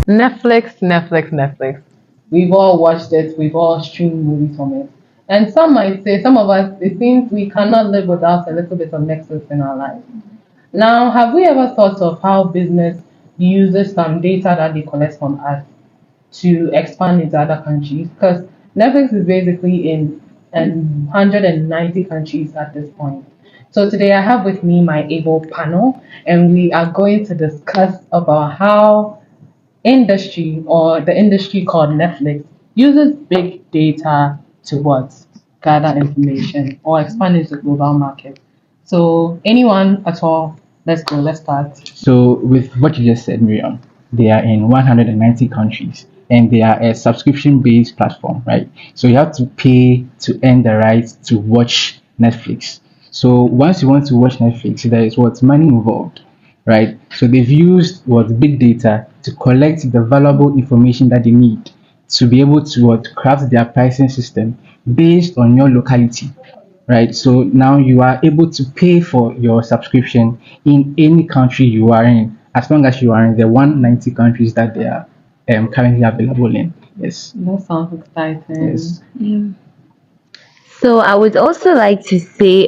Netflix, Netflix, Netflix. We've all watched it, we've all streamed movies from it. And some might say, some of us, it seems we cannot live without a little bit of Netflix in our life. Now, have we ever thought of how business uses some data that they collect from us to expand into other countries? Because Netflix is basically in 190 countries at this point. So today I have with me my able panel, and we are going to discuss about how industry or the industry called Netflix uses big data to what? Gather information or expand into global market. So anyone at all, let's go, let's start. So, with what you just said, Miriam, they are in 190 countries and they are a subscription based platform, right? So, you have to pay to earn the right to watch Netflix. So, once you want to watch Netflix, there is what's money involved, right? So, they've used what big data to collect the valuable information that they need to be able to what craft their pricing system based on your locality, right? So now you are able to pay for your subscription in any country you are in, as long as you are in the 190 countries that they are currently available in. Yes. That sounds exciting. Yes. So I would also like to say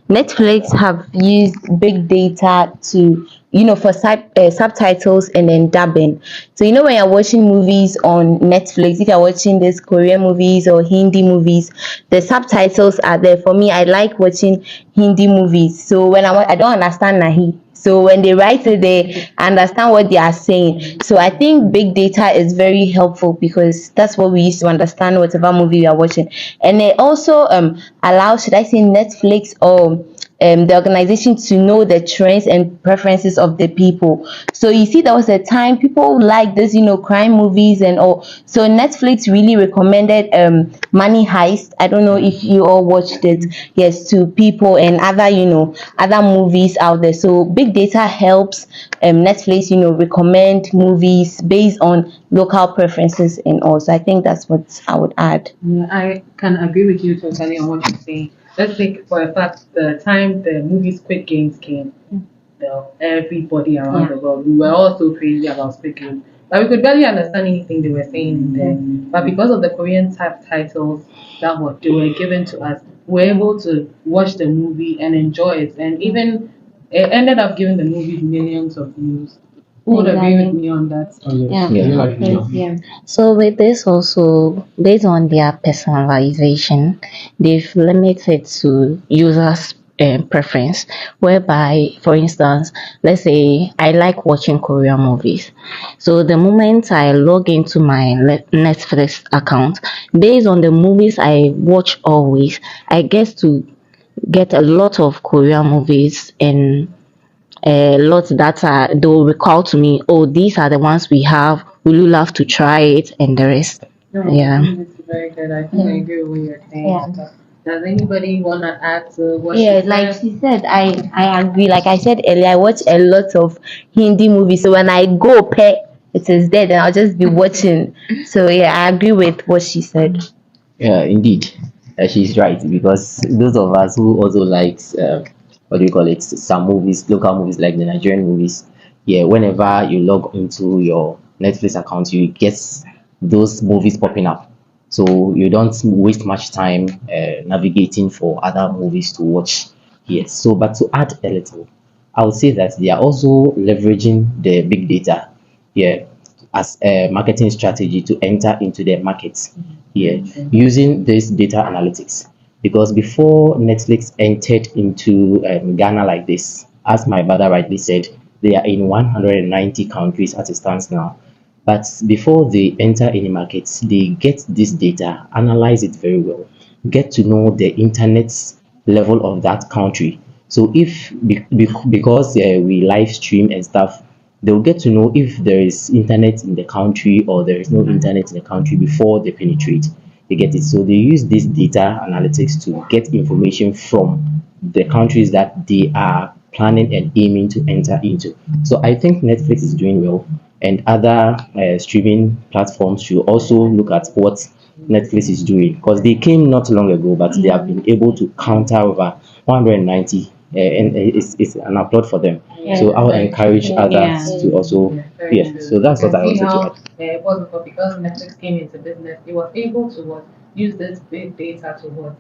Netflix have used big data to for subtitles and then dubbing. So when you're watching movies on Netflix, if you're watching these Korean movies or Hindi movies, the subtitles are there. For me, I like watching Hindi movies. So when I don't understand Nahi. So when they write it, they understand what they are saying. So I think big data is very helpful because that's what we use to understand whatever movie we are watching. And it also allows, should I say, Netflix or the organization to know the trends and preferences of the people. So you see, there was a time people like this, crime movies and all. So Netflix really recommended Money Heist. I don't know if you all watched it. Yes, to people and other, other movies out there. So big data helps Netflix, recommend movies based on local preferences and all. So I think that's what I would add. Yeah, I can agree with you totally on what you're saying. Let's take for a fact the time the movie Squid Games came, everybody around the world, we were all so crazy about Squid Games. But we could barely understand anything they were saying there. But because of the Korean subtitles that they were given to us, we were able to watch the movie and enjoy it. And even it ended up giving the movie millions of views. Who would agree with me on that? Oh, yes. Yeah. So with this also, based on their personalization, they've limited to users' preference, whereby, for instance, let's say I like watching Korean movies. So the moment I log into my Netflix account, based on the movies I watch always, I get a lot of Korean movies and a lot that they'll recall to me, oh, these are the ones we have. Will you love to try it? And the rest. No, Yeah. it's very good. I think I agree with what you're saying. Yeah. Does anybody want to add to what Yeah, she like said? she said, I agree. Like I said earlier, I watch a lot of Hindi movies. So when I go pay, it is there, then I'll just be watching. So yeah, I agree with what she said. Yeah, indeed, she's right because those of us who also likes what do you call it, some movies, local movies like the Nigerian movies. Yeah, whenever you log into your Netflix account, you get those movies popping up, so you don't waste much time navigating for other movies to watch. Yes, so but to add a little, I would say that they are also leveraging the big data, yeah, as a marketing strategy to enter into their markets, yeah, using this data analytics. Because before Netflix entered into Ghana like this, as my brother rightly said, they are in 190 countries as it stands now. But before they enter any markets, they get this data, analyze it very well, get to know the internet level of that country. So if because we live stream and stuff, they'll get to know if there is internet in the country or there is no internet in the country before they penetrate. They get it. So they use this data analytics to get information from the countries that they are planning and aiming to enter into. So I think Netflix is doing well, and other streaming platforms should also look at what Netflix is doing because they came not long ago, but they have been able to counter over 190 and it's an applaud for them. So I would encourage others Yeah. to also, Very yes. true. So that's You what I can see wanted to how add. what's it called, because Netflix came into business, it was able to use this big data to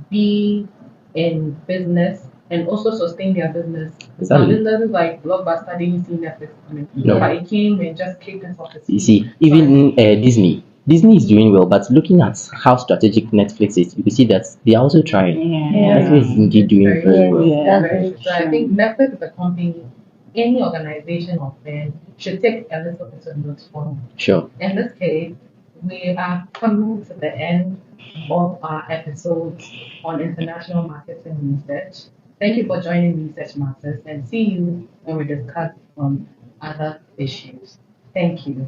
be in business and also sustain their business. Some Exactly. businesses like Blockbuster didn't see Netflix coming, No. but it came and just kicked us off the You speed. see, even Disney. Disney is doing well, but looking at how strategic Netflix is, you see that they are also trying. Netflix is indeed doing very well. That's Very very true. So I think Netflix is a company, any organization or firm should take a little bit of notes from. Sure. In this case, we are coming to the end of our episodes on international marketing research. Thank you for joining Research Masters and see you when we discuss on other issues. Thank you.